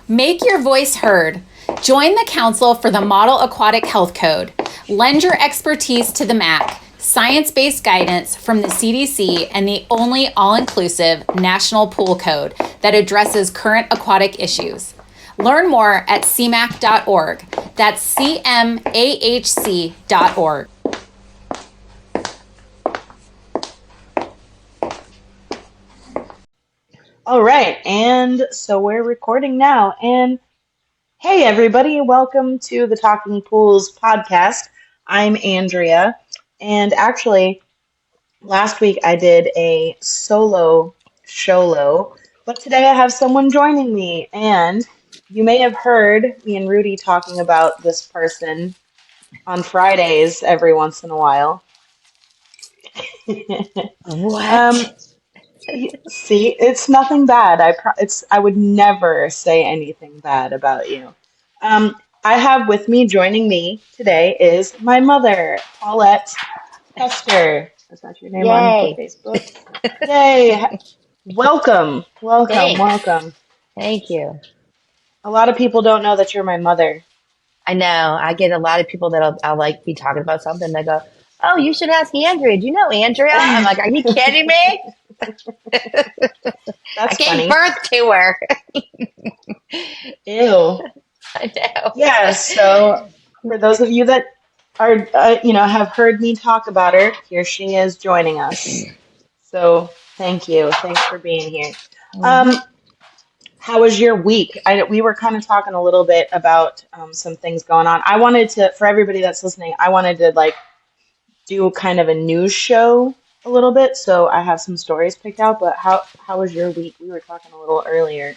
Make your voice heard. Join the Council for the Model Aquatic Health Code. Lend your expertise to the MAC, science-based guidance from the CDC, and the only all-inclusive national pool code that addresses current aquatic issues. Learn more at cmac.org. That's cmahc.org. All right, and so we're recording now. And hey, everybody, welcome to the Talking Pools podcast. I'm Andrea, and actually, last week I did a solo sholo, but today I have someone joining me, and you may have heard me and Rudy talking about this person on Fridays every once in a while. What? See, it's nothing bad. I would never say anything bad about you. I have with me, joining me today is my mother, Paulette Hester. Is that your name on the Yay. Facebook? Yay! Welcome, welcome, Thanks. welcome. Thank you. A lot of people don't know that you're my mother. I know. I get a lot of people that I'll like be talking about something. They go, "Oh, you should ask Andrea. Do you know Andrea?" I'm like, "Are you kidding me?" I That's gave funny. birth to her. Ew. I know. Yeah, so for those of you that are, have heard me talk about her, here she is joining us. So thank you. Thanks for being here. How was your week? We were kind of talking a little bit about some things going on. I wanted to, for everybody that's listening, I wanted to do kind of a news show a little bit. So I have some stories picked out. But how was your week? We were talking a little earlier.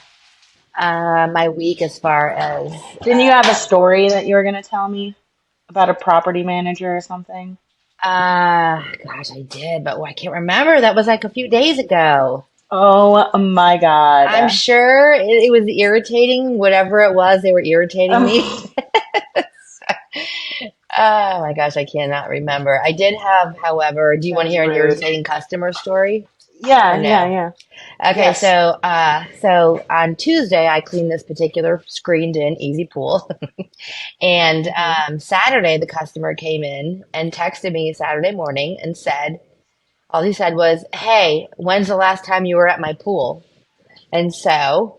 My week, as far as Didn't you have a story that you were going to tell me about a property manager or something? gosh, I did, but I can't remember. That was like a few days ago. Oh my God. I'm sure it was irritating. Whatever it was, they were irritating me. Oh my gosh, I cannot remember. I did have, however, do you want to hear an irritating customer story? Yeah, Or no? yeah. Okay, Yes. so on Tuesday I cleaned this particular screened-in easy pool, and Saturday the customer came in and texted me Saturday morning and said, all he said was, "Hey, when's the last time you were at my pool?" And so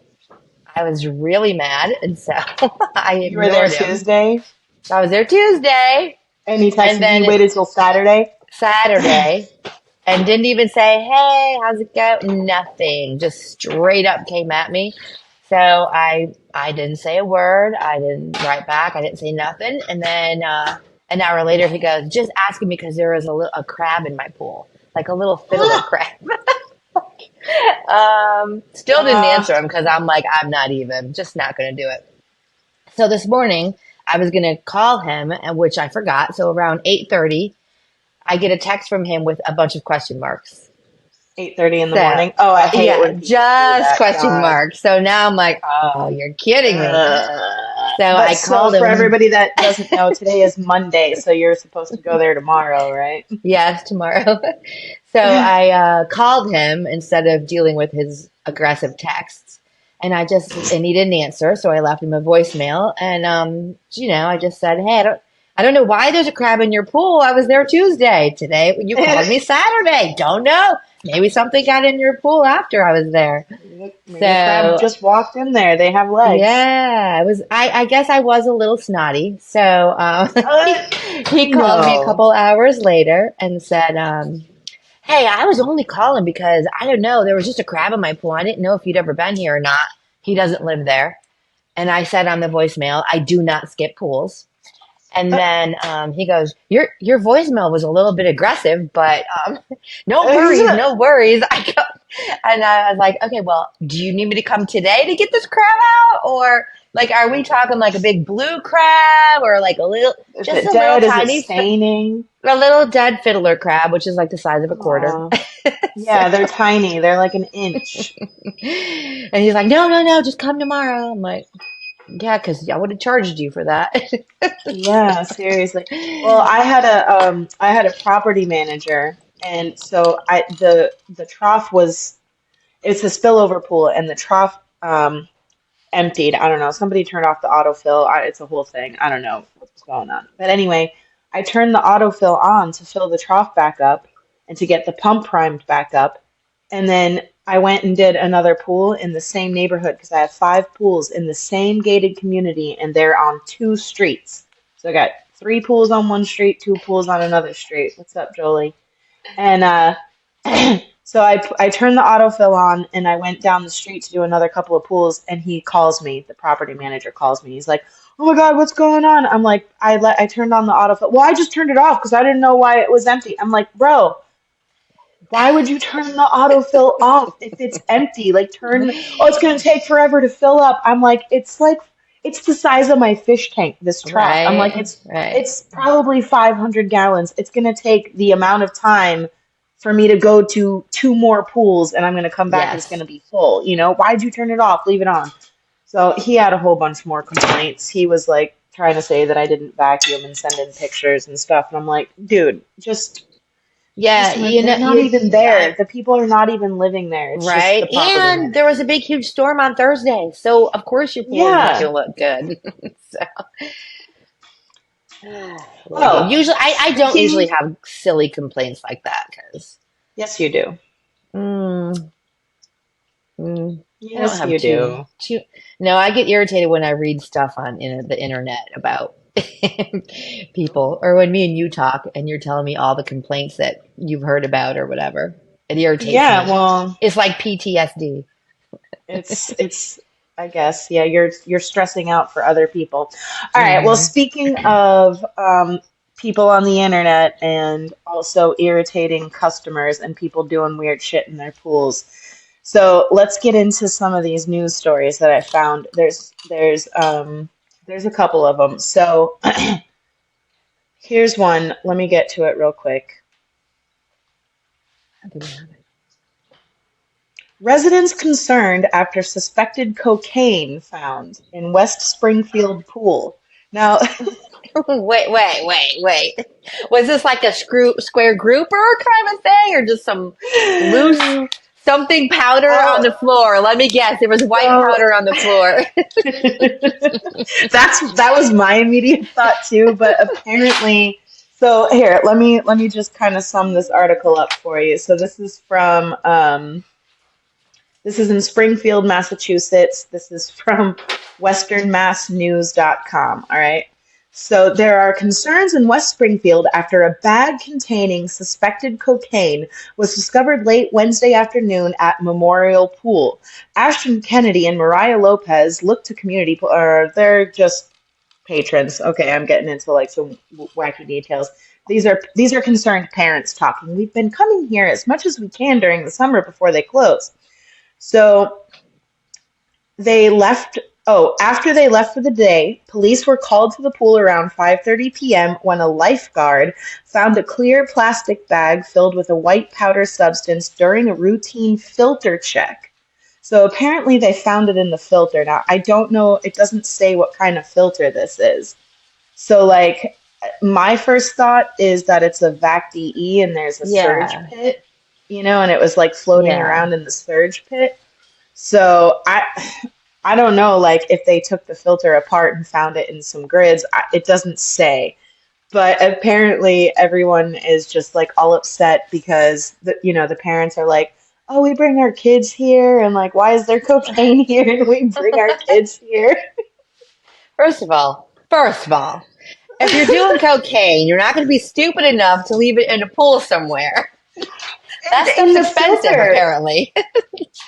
I was really mad, and so I You were there ignored him. Tuesday, I was there Tuesday, and he texted and then you, waited till Saturday? Saturday, and didn't even say, "Hey, how's it going?" Nothing. Just straight up came at me. So I didn't say a word. I didn't write back. I didn't say nothing. And then an hour later, he goes, "Just asking me because there was a crab in my pool, like a little fiddler crab." Still didn't answer him because I'm like, I'm not even, just not going to do it. So this morning, I was going to call him, and which I forgot. So around 8:30, I get a text from him with a bunch of question marks. 8:30 in the morning? Oh, I hate when people do just that, question God. marks. So now I'm like, oh, you're kidding me. So I called for him. everybody that doesn't know, today is Monday, so you're supposed to go there tomorrow, right? Yes, tomorrow. So I called him instead of dealing with his aggressive texts. And he didn't answer. So I left him a voicemail. And, I just said, "Hey, I don't know why there's a crab in your pool. I was there Tuesday. Today, you called me Saturday. Don't know. Maybe something got in your pool after I was there." Maybe a crab just walked in there. They have legs. Yeah, it was. I guess I was a little snotty. So he called me a couple hours later and said, "Hey, I was only calling because I don't know. There was just a crab in my pool. I didn't know if you'd ever been here or not. He doesn't live there." And I said on the voicemail, "I do not skip pools." And then he goes, "Your voicemail was a little bit aggressive, but no worries, no worries." And I was like, "Okay, well, do you need me to come today to get this crab out, or like, are we talking like a big blue crab, or like a little, Is just it a dead? little Is tiny, it staining? a little dead fiddler crab, which is like the size of a quarter?" Aw. Yeah, they're tiny. They're like an inch. And he's like, no, just come tomorrow. I'm like, yeah, because I would have charged you for that. Yeah, seriously. Well, I had a property manager, and so the trough it's a spillover pool, and the trough emptied. I don't know. Somebody turned off the autofill. It's a whole thing. I don't know what's going on. But anyway, I turned the autofill on to fill the trough back up and to get the pump primed back up. And then I went and did another pool in the same neighborhood because I have 5 pools in the same gated community and they're on 2 streets. So I got 3 pools on one street, 2 pools on another street. What's up, Jolie? And so I turned the autofill on and I went down the street to do another couple of pools and he calls me, the property manager calls me. He's like, "Oh my God, what's going on?" I'm like, I turned on the autofill. Well, I just turned it off because I didn't know why it was empty. I'm like, "Bro, why would you turn the autofill off if it's empty? Like it's gonna take forever to fill up." I'm like, it's the size of my fish tank, this trough. I'm like, Right, right. it's probably 500 gallons. It's gonna take the amount of time for me to go to 2 more pools and I'm gonna come back and it's Yes. gonna be full. Why'd you turn it off? Leave it on. So he had a whole bunch more complaints. He was like trying to say that I didn't vacuum and send in pictures and stuff. And I'm like, dude, Yeah, they're not even there. The people are not even living there. It's just right. the property And there was a manager. big, huge storm on Thursday, so of course your pool is not Yeah. going to look good. So, well, dude, Oh, usually I don't usually speaking. have silly complaints like that because Yes, you do. mm, I don't Yes, have you too do. too. No, I get irritated when I read stuff on the internet about people, or when me and you talk and you're telling me all the complaints that you've heard about or whatever. It irritates Yeah, me. well, It's like PTSD. it's I guess, yeah, you're stressing out for other people. All right, well, Hmm. speaking of people on the internet and also irritating customers and people doing weird shit in their pools. So let's get into some of these news stories that I found. There's a couple of them. So here's one. Let me get to it real quick. Residents concerned after suspected cocaine found in West Springfield pool. Now, Wait. Was this like a square grouper kind of thing, or just some loose something powder on the oh, floor? Let me guess. There was white so powder on the floor. that was my immediate thought too, but apparently, so here, let me just kind of sum this article up for you. So this is in Springfield, Massachusetts. This is from westernmassnews.com. All right. So there are concerns in West Springfield after a bag containing suspected cocaine was discovered late Wednesday afternoon at Memorial Pool. Ashton Kennedy and Mariah Lopez look to or they're just patrons. Okay, I'm getting into like some wacky details. These are concerned parents talking. We've been coming here as much as we can during the summer before they close. So they left. Oh, after they left for the day, police were called to the pool around 5:30 p.m. when a lifeguard found a clear plastic bag filled with a white powder substance during a routine filter check. So apparently they found it in the filter. Now, I don't know, it doesn't say what kind of filter this is. So like my first thought is that it's a VAC DE and there's a surge Yeah, pit, and it was like floating yeah. around in the surge pit. So I don't know, like if they took the filter apart and found it in some grids. It doesn't say, but apparently everyone is just like all upset because the parents are like, "Oh, we bring our kids here, and like, why is there cocaine here? And we bring our kids here First of all, if you're doing cocaine, you're not going to be stupid enough to leave it in a pool somewhere. and That in stuff's the expensive, filter." apparently.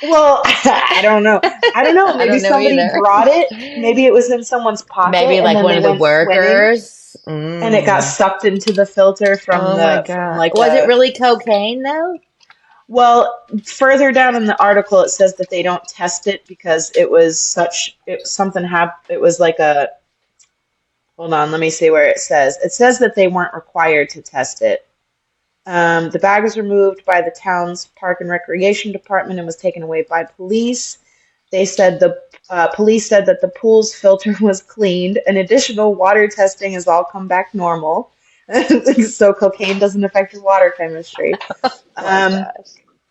Well, I don't know. I don't know. I Maybe don't know somebody either. brought it. Maybe it was in someone's pocket, Maybe and like then one they of the went swimming workers. and it got sucked into the filter from Oh my the from God. like Was it a really cocaine though? well, further down in the article it says that they don't test it because it was like a hold on, let me see where it says. It says that they weren't required to test it. The bag was removed by the town's park and recreation department and was taken away by police. They said the police said that the pool's filter was cleaned. An additional water testing has all come back normal, so cocaine doesn't affect your water chemistry. Oh my Um, gosh.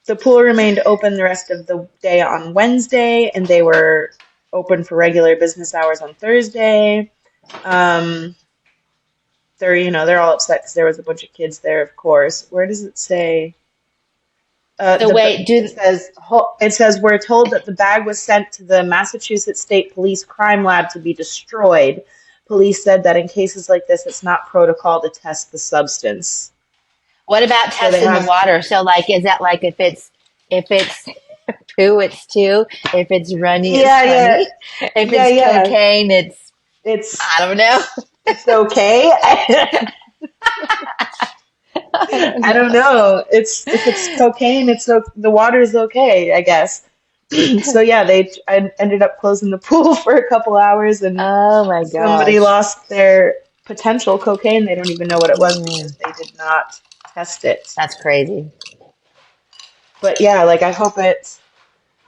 the pool remained open the rest of the day on Wednesday, and they were open for regular business hours on Thursday. Um, they're all upset because there was a bunch of kids there, of course. Where does it say? So wait, It says we're told that the bag was sent to the Massachusetts State Police Crime Lab to be destroyed. Police said that in cases like this, it's not protocol to test the substance. what about So they testing the have, water? So like, is that like if it's poo, it's two. If it's runny, it's yeah, yeah, honey. If yeah, it's yeah. cocaine, it's It's I don't know. it's okay. I don't I don't know. know. It's if it's cocaine, the water's okay, I guess. So yeah, I ended up closing the pool for a couple hours, and Oh my somebody gosh. lost their potential cocaine. They don't even know what it was because Mm, they did not test it. that's crazy. But yeah, like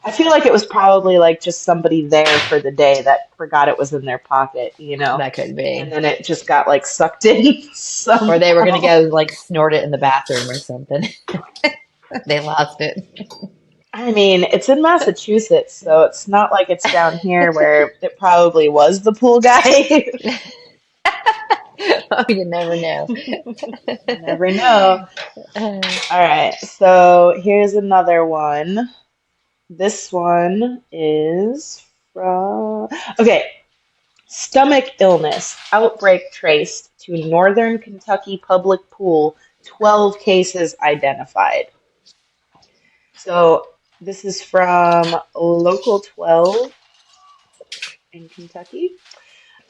I feel like it was probably like just somebody there for the day that forgot it was in their pocket, That could and be. then it just got like sucked in Or they were gonna somehow. go like snort it in the bathroom or something. They lost it. I mean, it's in Massachusetts, so it's not like it's down here where it probably was the pool guy. Oh, you never know. You never know. Uh, All right, so here's another one. This one is from. Okay, stomach illness outbreak traced to Northern Kentucky public pool, 12 cases identified. So this is from Local 12 in Kentucky.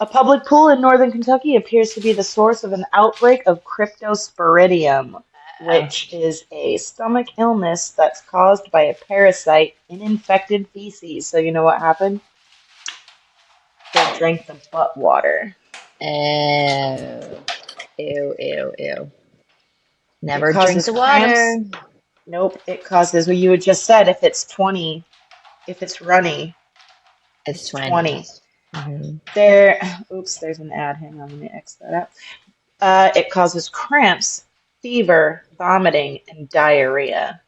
A public pool in northern Kentucky appears to be the source of an outbreak of cryptosporidium, oh, which is a stomach illness that's caused by a parasite in infected feces. So you know what happened? They drank the butt water. ew, ew, ew, ew. It Never drink causes the water. cramps. Nope, it causes what you had just said. If it's 20, if it's runny, It's it's 20. 20. Hmm. There, oops, there's an ad. Hang on, let me X that out. It causes cramps, fever, vomiting, and diarrhea,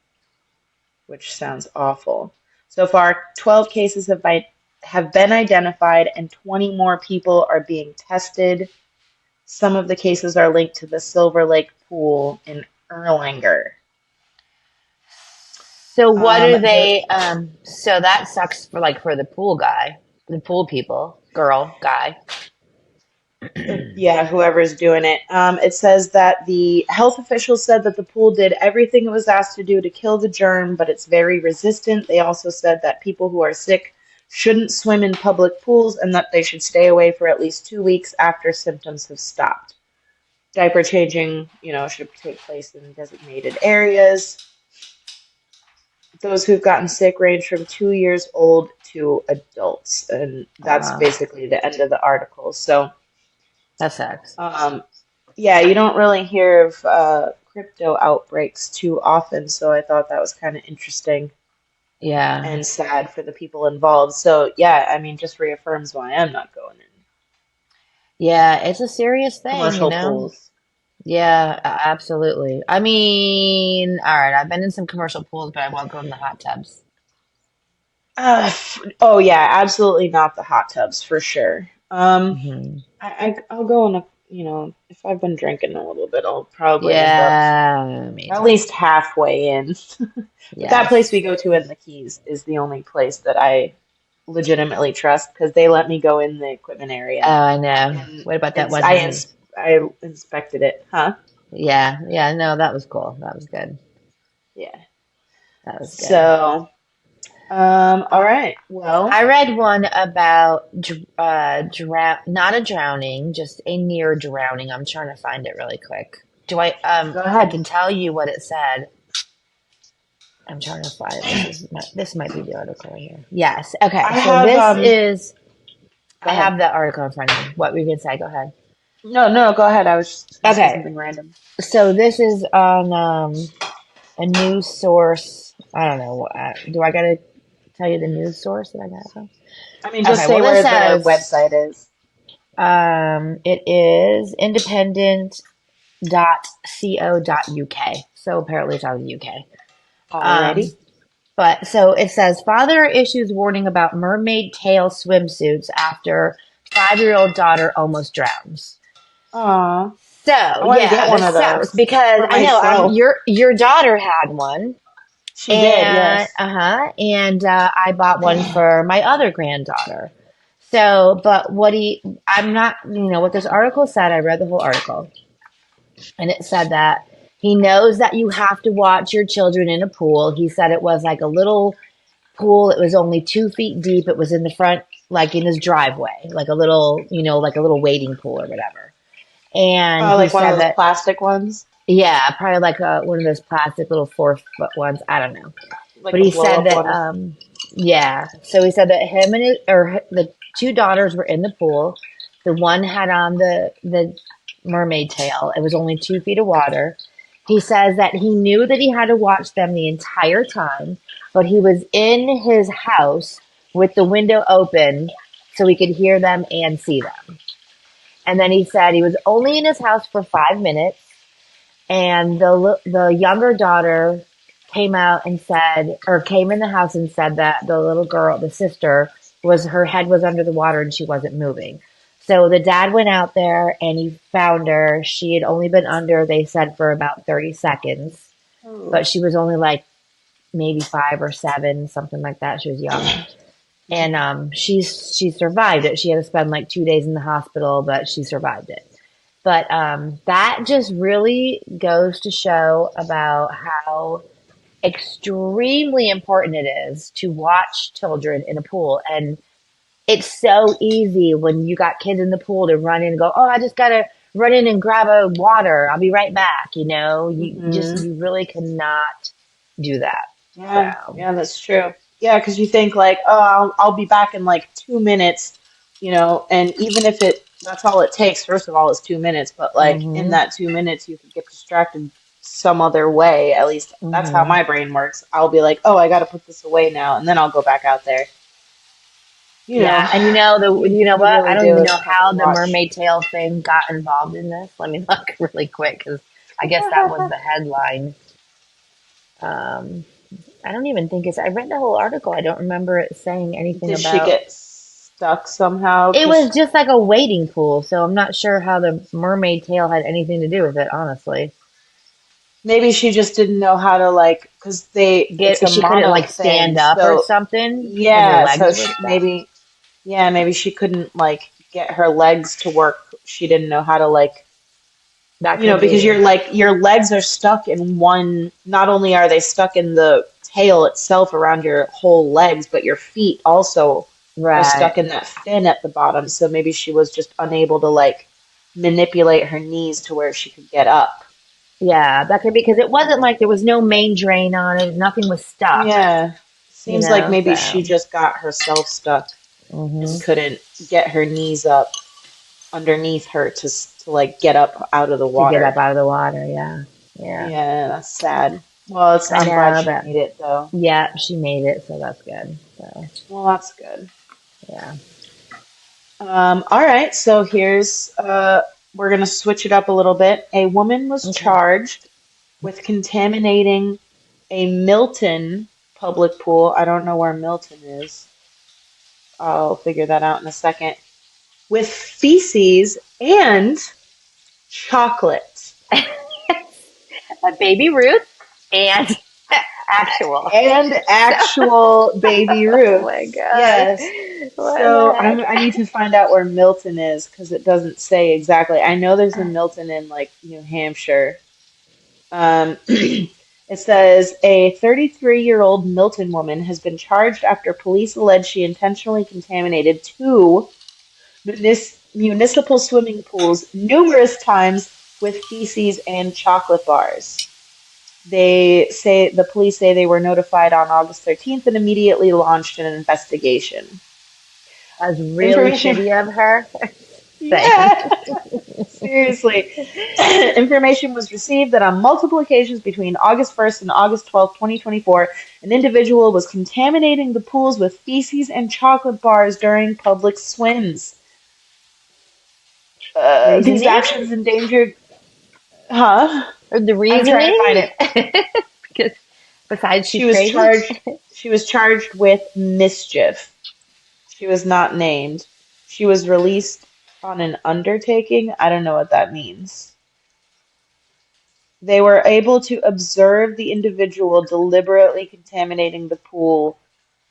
which sounds awful. So far, 12 cases have been identified, and 20 more people are being tested. Some of the cases are linked to the Silver Lake Pool in Erlanger. So what are The they? So that sucks for the pool guy, the pool people, girl, guy. Yeah, whoever's doing it. It says that the health officials said that the pool did everything it was asked to do to kill the germ, but it's very resistant. They also said that people who are sick shouldn't swim in public pools and that they should stay away for at least 2 weeks after symptoms have stopped. Diaper changing, should take place in designated areas. Those who've gotten sick range from 2 years old to adults, and that's Uh, basically the end of the article. So, that sucks. um, yeah, you don't really hear of crypto outbreaks too often, so I thought that was kind of interesting Yeah, and sad for the people involved. So, yeah, I mean, just reaffirms why I'm not going in yeah, it's a serious thing, you commercial know. pools. Yeah, absolutely. I mean, all right, I've been in some commercial pools, but I won't go in the hot tubs. Oh yeah, absolutely not the hot tubs for sure. Hmm. I'll go in if I've been drinking a little bit, I'll probably end up Yeah, me at too. least halfway in. But that place we Yes. go to in the Keys is the only place that I legitimately trust because they let me go in the equipment Oh, area I know. and What about that it's one room? I inspected it, huh? Yeah, yeah, no, that was cool. That was good. Yeah. That was good. So, all right. Well, I read one about not a drowning, just a near drowning. I'm trying to find it really quick. go I ahead. can tell you what it said. I'm trying to find it. This might be the article right here. Yes. Okay. I So have this is go I ahead. have the article in front of me. What were you gonna say? Go ahead. No, no, go ahead. I was just gonna say Okay. something random. So this is on a news source. I don't know. Do I gotta tell you the news source that I got it from? I mean, just Okay. say Well, this where the says website is it is independent.co.uk. So apparently it's out of the UK. Um, already. But so it says father issues warning about mermaid tail swimsuits after 5-year-old daughter almost drowns. Aw, So I want to get yeah, one this of sucks those because for I know myself. your daughter had one, She did, and yes. I bought one for my other granddaughter. So, but I'm not, what this article said. I read the whole article, and it said that he knows that you have to watch your children in a pool. He said it was like a little pool. It was only 2 feet deep. It was in the front, like in his driveway, like a little, like a little wading pool or whatever. And Oh, he like one of said those that, plastic ones, yeah, probably like one of those plastic little 4 foot ones. I don't know. like But the he blow said up that, ones. yeah. So he said that the two daughters were in the pool. The one had on the mermaid tail. It was only 2 feet of water. He says that he knew that he had to watch them the entire time, but he was in his house with the window open so he could hear them and see them. And then he said he was only in his house for 5 minutes, and the younger daughter came out and said, or came in the house and said that the little girl, the sister, was her head was under the water and she wasn't moving. So the dad went out there and he found her. She had only been under, they said, for about 30 seconds, Oh. but she was only like maybe 5 or 7, something like that. She was young. And she survived it. She had to spend like 2 days in the hospital, but she survived it. But that just really goes to show about how extremely important it is to watch children in a pool. And it's so easy when you got kids in the pool to run in and go, oh, I just got to run in and grab a water. I'll be right back. Hmm. You really cannot do that. Yeah, So, yeah, that's true. Yeah, because you think like, oh, I'll be back in like 2 minutes, and even if that's all it takes, first of all, is 2 minutes, but like in hmm that 2 minutes, you could get distracted some other way. At least that's how hmm my brain works. I'll be like, oh, I got to put this away now, and then I'll go back out there. You know, Yeah, and you know you what? I really don't do even know have to how the watch. mermaid tail thing got involved in this. Let me look really quick because I guess that was the headline. Um, I don't even think it's. I read the whole article. I don't remember it saying anything Did she about. get stuck somehow? It was Because just like a wading pool, so I'm not sure how the mermaid tail had anything to do with it. Honestly, maybe she just didn't know how to like, because it's a she couldn't mono like stand thing. up or So something because her yeah, so legs were she, stuck. maybe, yeah, maybe she couldn't like get her legs to work. She didn't know how to like, That could because be your legs are stuck in one, not only are they stuck in the tail itself around your whole legs, but your feet also are right. stuck in that fin at the bottom. So maybe she was just unable to like manipulate her knees to where she could get up. Yeah, that could be because it wasn't like there was no main drain on it. Nothing was stuck. Yeah. Seems like maybe she So just got herself stuck and hmm couldn't get her knees up underneath her to like get up out of the to get water. up out of the water. Yeah, yeah. Yeah, that's sad. Well, I I'm glad know, she but made it though. yeah, she made it, so that's good. So Well, that's good. yeah. All right, so we're gonna switch it up a little bit. A woman was Okay. charged with contaminating a Milton public pool. I don't know where Milton is. I'll figure that out in a second. With feces and chocolate. A baby Ruth and actual. And So, actual baby oh my Ruths. gosh, Yes. what the So I heck? need to find out where Milton is because it doesn't say exactly. I know there's a Milton in like New Hampshire. It says a 33-year-old Milton woman has been charged after police allege she intentionally contaminated two municipal swimming pools numerous times with feces and chocolate bars. The police say they were notified on August 13th and immediately launched an investigation. That was really Information, shitty of her. Saying. yeah, seriously. Information was received that on multiple occasions between August 1st and August 12th, 2024, an individual was contaminating the pools with feces and chocolate bars during public swims. These Reasoning? actions endangered, huh? Or the I'm trying to find reasoning? it. Because besides She she's was crazy? charged. She was charged with mischief. She was not named. She was released on an undertaking. I don't know what that means. They were able to observe the individual deliberately contaminating the pool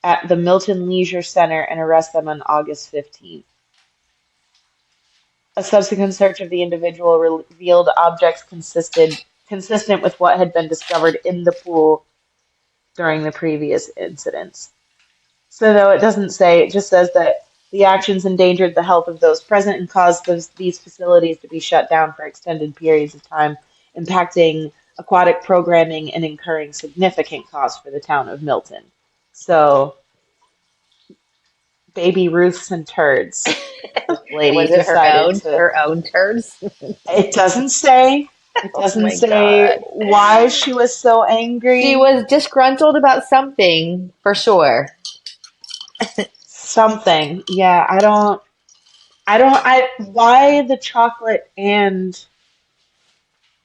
at the Milton Leisure Center and arrest them on August 15th. A subsequent search of the individual revealed objects consistent with what had been discovered in the pool during the previous incidents. So though it doesn't say, it just says that the actions endangered the health of those present and caused these facilities to be shut down for extended periods of time, impacting aquatic programming and incurring significant costs for the town of Milton. So, baby Ruths and turds. This lady Was it decided to. her own turds? It doesn't say. It Oh doesn't my say God. why she was so She angry. was disgruntled about something for sure. Something. Yeah, why the chocolate and,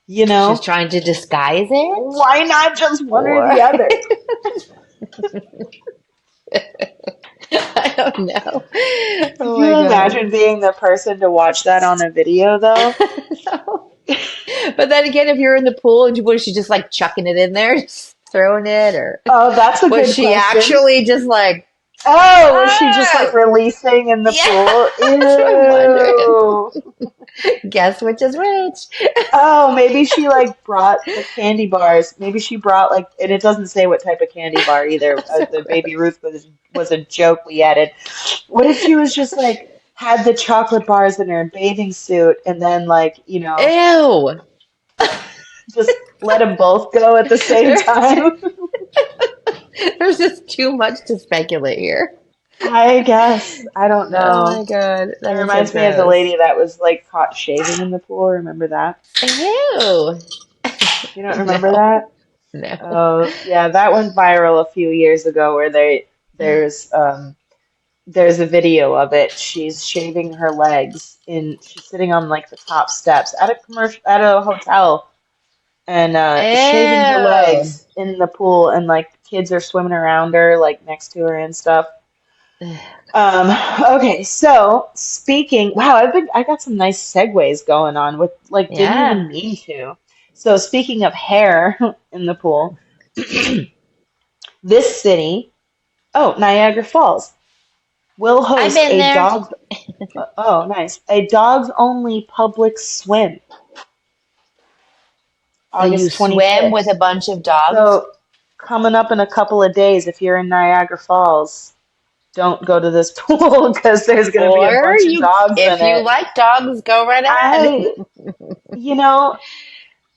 you She's know, trying to disguise it? why not just one or Or the other? I don't know. Could Oh you my God. imagine being the person to watch that on a video, though? No. But then again, if you're in the pool, was she just like chucking it in there, just throwing it, or Oh, that's a was good she question. actually just like, Oh, was she just like oh, releasing in the yeah? pool? That's what I'm wondering. Ew. Guess which is which? Oh, maybe she like brought the candy bars. Maybe she brought like, and it doesn't say what type of candy bar either. So The gross. Baby Ruth was a joke we added. What if she was just like had the chocolate bars in her bathing suit and then like, Ew. just let them both go at the same There's, time? there's just too much to speculate here. I guess. I don't Oh my know. God, It that is so reminds me of the gross. lady that was like caught shaving in the pool. Remember that? Ew. You don't remember No, that? no. Oh, yeah, that went viral a few years ago where there's there's a video of it. She's shaving her legs she's sitting on like the top steps at a hotel and shaving her Ew. legs in the pool and like kids are swimming around her like next to her and stuff. Um, okay, so speaking, wow, I got some nice segues going on with like didn't Yeah. even mean to. So speaking of hair in the pool, this city, oh, Niagara Falls, will I've host been a there. oh, nice, a dogs only public swim So you August swim 25th. with a bunch of dogs, So coming up in a couple of days, if you're in Niagara Falls, don't go to this pool because there's going to be a or bunch of dogs if in you it. like dogs, go right ahead. I, you know,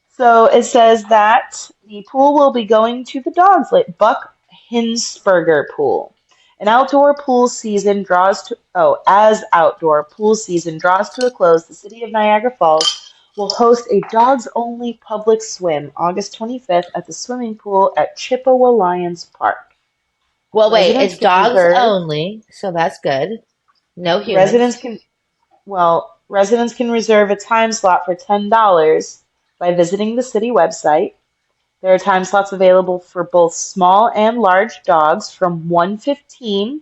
So it says that the pool will be going to the dogs like Buck Hinsberger Pool. As outdoor pool season draws to a close, the city of Niagara Falls will host a dogs only public swim August 25th at the swimming pool at Chippewa Lions Park. Well, wait, Residents it's can dogs reserve only, so that's good. No residents humans. can residents can reserve a time slot for $10 by visiting the city website. There are time slots available for both small and large dogs from 1:15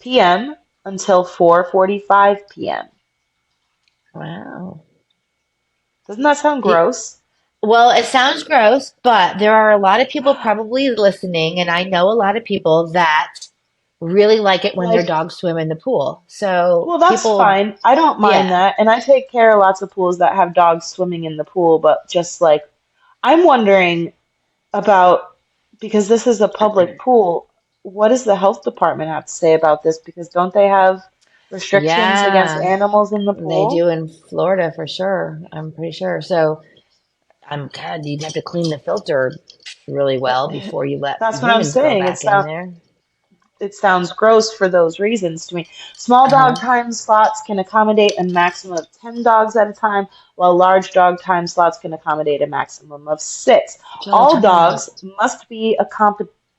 p.m. until 4:45 p.m. Wow. Doesn't that sound Y- gross? Well, it sounds gross, but there are a lot of people probably listening, and I know a lot of people that really like it when their Like, dogs swim in the pool. So well, that's people, fine. I don't mind yeah, that. And I take care of lots of pools that have dogs swimming in the pool, but just like, I'm wondering about, because this is a public pool, what does the health department have to say about this? Because don't they have restrictions against yeah, animals in the they pool? do in Florida for sure. I'm pretty sure. So God, you'd have to clean the filter really well before you let That's what I'm humans go saying. back in there. It sounds gross for those reasons to me. Small dog Uh-huh. time slots can accommodate a maximum of 10 dogs at a time, while large dog time slots can accommodate a maximum of six. John All dogs Thomas. must be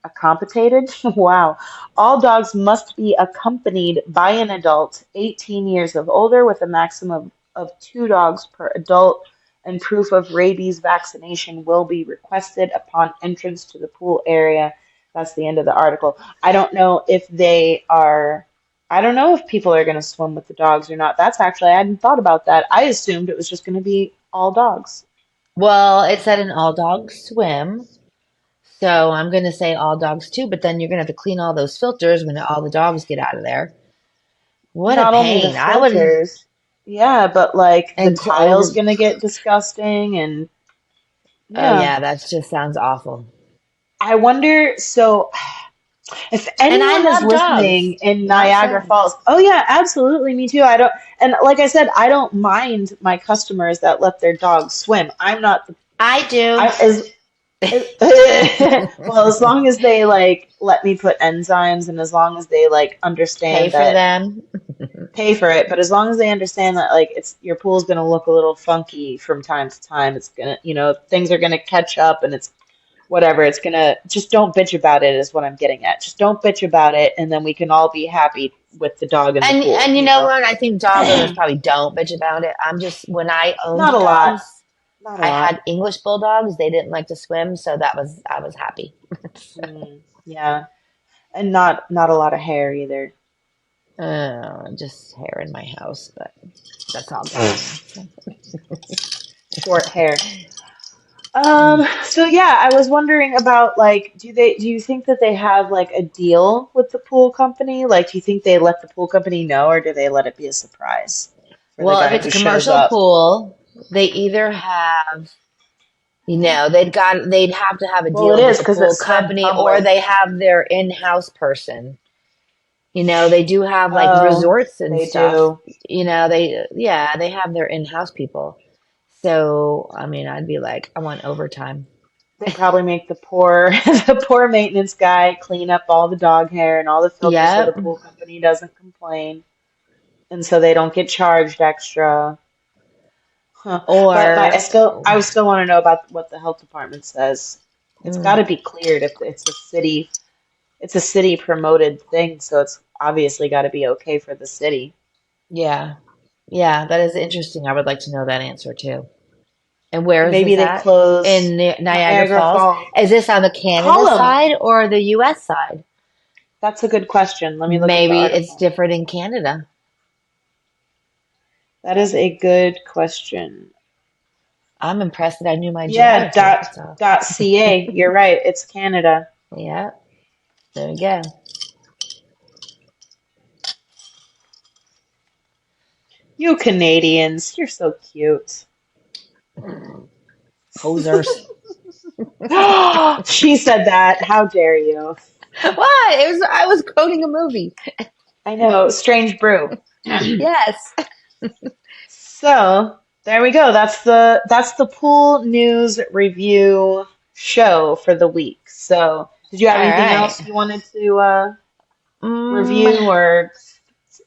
accommodated. Wow. All dogs must be accompanied by an adult 18 years of older with a maximum of two dogs per adult, and proof of rabies vaccination will be requested upon entrance to the pool area. That's the end of the article. I don't know if they are, I don't know if people are going to swim with the dogs or not. That's actually, I hadn't thought about that. I assumed it was just going to be all dogs. Well, it said an all dogs swim. So I'm going to say all dogs too, but then you're going to have to clean all those filters when all the dogs get out of there. What a Not only the pain. I would, filters, yeah, but like the and tile's going to get disgusting and oh yeah. yeah, that just sounds awful. I wonder, so if And I anyone is love dogs. listening in Not Niagara saying. Falls, oh yeah, absolutely, me too. I don't, and like I said, I don't mind my customers that let their dogs swim. I'm not the, I do. I well, as long as they like let me put enzymes and as long as they like Pay understand for that them. pay for it, but as long as they understand that like it's your pool's gonna look a little funky from time to time, it's gonna, things are gonna catch up and it's whatever, it's gonna just don't bitch about it is what I'm getting at. Just don't bitch about it and then we can all be happy with the dog in the pool, And you know what? I think dog owners probably don't bitch about it. I'm just when I owned Not a lot. dogs, Not a I lot. had English bulldogs. They didn't like to swim, so I was happy. Yeah. And not a lot of hair either. Just hair in my house, but that's all gone now. Short hair. So yeah, I was wondering about like, do you think that they have like a deal with the pool company? Like, do you think they let the pool company know, or do they let it be a surprise for the Well, if guy it's who a shows commercial up? pool, they either have, they'd have to have a Well, it deal with is the because it pool said company, or public. they have their in-house person. They do have like Oh, resorts and they stuff. do. They have their in-house people. So, I mean, I'd be like, I want overtime. They probably make the poor the poor maintenance guy clean up all the dog hair and all the filters so the Yep. pool company doesn't complain and so they don't get charged extra. Huh. But Or, I would still want to know about what the health department says. It's got mm, to be cleared if it's a city promoted thing, so it's obviously got to be okay for the city. yeah. Yeah, that is interesting. I would like to know that answer too. And where is Maybe this they at? close In Niagara Niagara Falls? Falls. Is this on the Canada Call them. side or the US side? That's a good question. Let me look at the Maybe it's article. different in Canada. That is a good question. I'm impressed that I knew my Yeah, geography. So, dot ca. You're right. It's Canada. yeah, there we go. You Canadians, you're so cute. Posers. She said that. How dare you? What? I was quoting a movie. I know, strange brew. Yes. So there we go. That's the pool news review show for the week. So did you have All anything right. else you wanted to Mm, review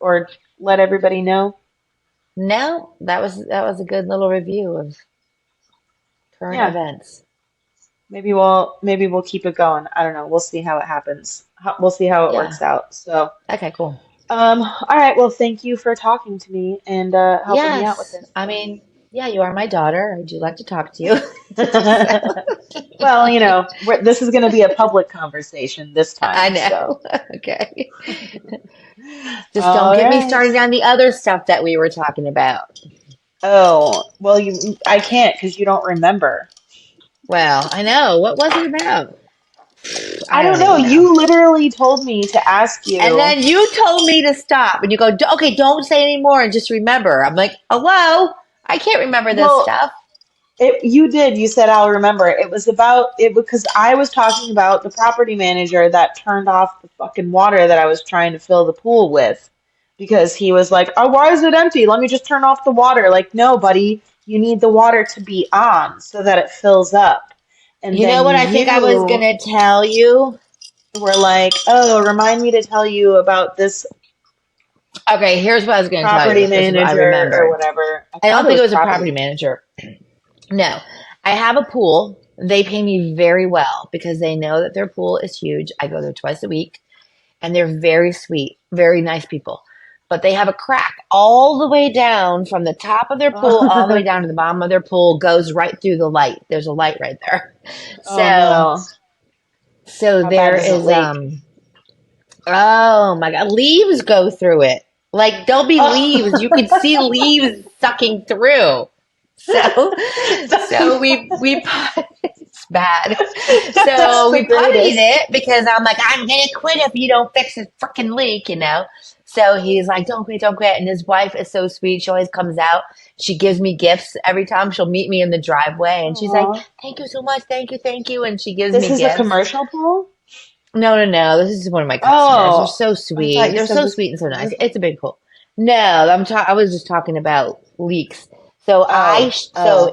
or let everybody know? no, that was a good little review of current Yeah, events. maybe we'll keep it going. I don't know. We'll see how it happens. We'll see how it Yeah. works out. So Okay, cool. all right. Well, thank you for talking to me and helping me out with Yes. this. I mean, yeah, you are my daughter. I do like to talk to you. So, Well, this is going to be a public conversation this I time, so. know. Okay. Just don't All get me right. started on the other stuff that we were talking about. Oh, well, I can't because you don't remember. Well, I know. What was it about? I I don't don't know. even know. You literally told me to ask And you. then you told me to stop, and you go, okay, don't say anymore and just remember. I'm like, hello? I can't remember this Well, stuff. you did. You said I'll remember. It was about it because I was talking about the property manager that turned off the fucking water that I was trying to fill the pool with because he was like, "Oh, why is it empty? Let me just turn off the water." Like, no, buddy, you need the water to be on so that it fills up. And You know then what I think I was going you to tell you? were like, "Oh, remind me to tell you about this Okay, here's what I was going to tell you property if this is what I manager or remembered. whatever." I I thought don't it think it was was a property property manager. manager. No, I have a pool. They pay me very well because they know that their pool is huge. I go there twice a week and they're very sweet, very nice people. But they have a crack all the way down from the top of their pool all the way down to the bottom of their pool, goes right through the light. There's a light right there. Oh So no. So How bad there does it is leak? oh my God, leaves go through it. Like there'll be leaves. You could see leaves sucking through. So so we it's bad. That's So the we puttied greatest. it because I'm like, I'm gonna quit if you don't fix this freaking leak, you know? So he's like, don't quit, don't quit. And his wife is so sweet. She always comes out. She gives me gifts every time. She'll meet me in the driveway and she's like, Aw. thank you so much. Thank you. And she gives This me is a gifts. commercial pool? No. This is one of my customers. They're Oh, so I thought sweet. you They're said so this sweet was and a so nice. commercial. It's a big pool. No, I was just talking about leaks. So Oh, oh.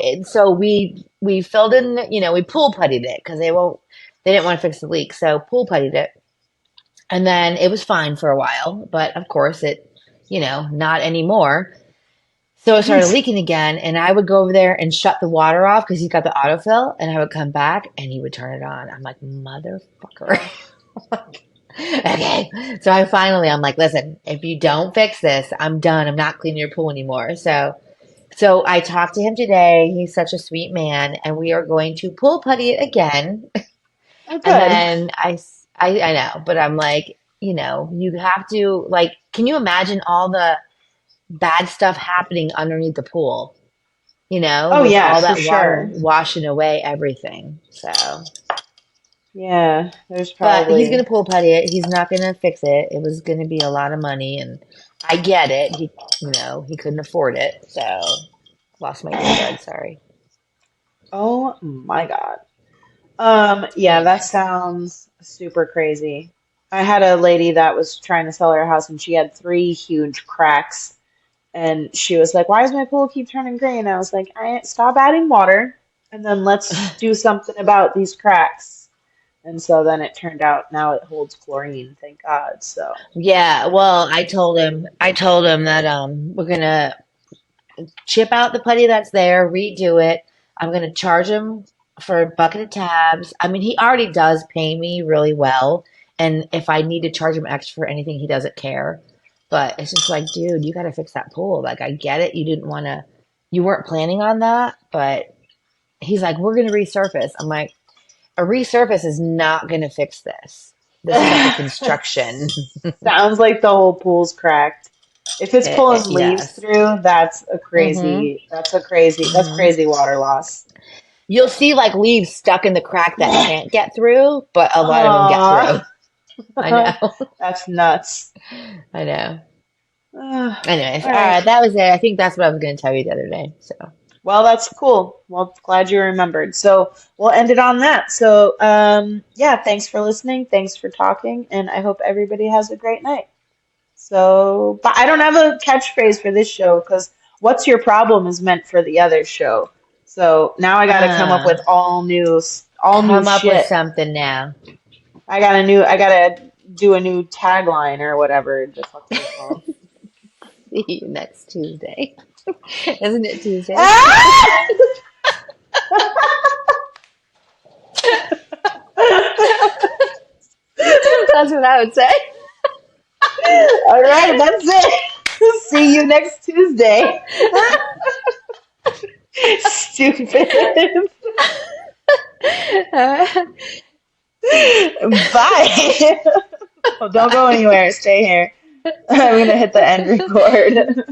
we filled in, we pool puttied it because they didn't want to fix the leak. So pool puttied it. And then it was fine for a while, but of course not anymore. So it started leaking again, and I would go over there and shut the water off because he's got the autofill, and I would come back and he would turn it on. I'm like, motherfucker. Oh. Okay. So I'm like, listen, if you don't fix this, I'm done. I'm not cleaning your pool anymore. So I talked to him today. He's such a sweet man, and we are going to pool putty it again. Oh, And good. then I know, but I'm like, you have to like, can you imagine all the bad stuff happening underneath the pool? Oh, With yeah, all for that water sure. washing away everything. So, Yeah, there's but he's gonna probably. pool putty it. He's not gonna fix it. It was gonna be a lot of money, and I get it. He couldn't afford it, so lost my earbud. Sorry. Oh my God. Yeah, that Anyways, sounds super crazy. I had a lady that was trying to sell her house and she had three huge cracks. And she was like, "Why does my pool keep turning gray?" And I was like, Stop adding water and then let's do something about these cracks." And so then it turned out now it holds chlorine, thank God. So, yeah. Well, I told him that we're gonna chip out the putty that's there, redo it. I'm going to charge him for a bucket of tabs. I mean, he already does pay me really well. And if I need to charge him extra for anything, he doesn't care. But it's just like, dude, you got to fix that pool. Like, I get it. You weren't planning on that. But he's like, we're going to resurface. I'm like, a resurface is not going to fix this. This is like a construction. sounds like the whole pool's cracked. If it's pulling leaves Yes. through, Mm-hmm. that's Mm-hmm. crazy water loss. You'll see like leaves stuck in the crack that can't get through, but a lot of them get through. Aw, I know. that's nuts. I know. All Anyways, all right. right, that was it. I think that's what I was going to tell you the other day. So, Well, that's cool. Well, glad you remembered. So we'll end it on that. So, yeah, thanks for listening. Thanks for talking. And I hope everybody has a great night. So, but I don't have a catchphrase for this show because What's Your Problem is meant for the other show. So now I got to come up with uh, all new come up with shit. something now. I got to do a new tagline or whatever the fuck they're called. See you next Tuesday. Isn't it Tuesday? Ah! That's what I would say. All right, that's it. See you next Tuesday. Stupid. Uh, Bye. Don't go bye. anywhere. Stay here. I'm gonna hit the end record.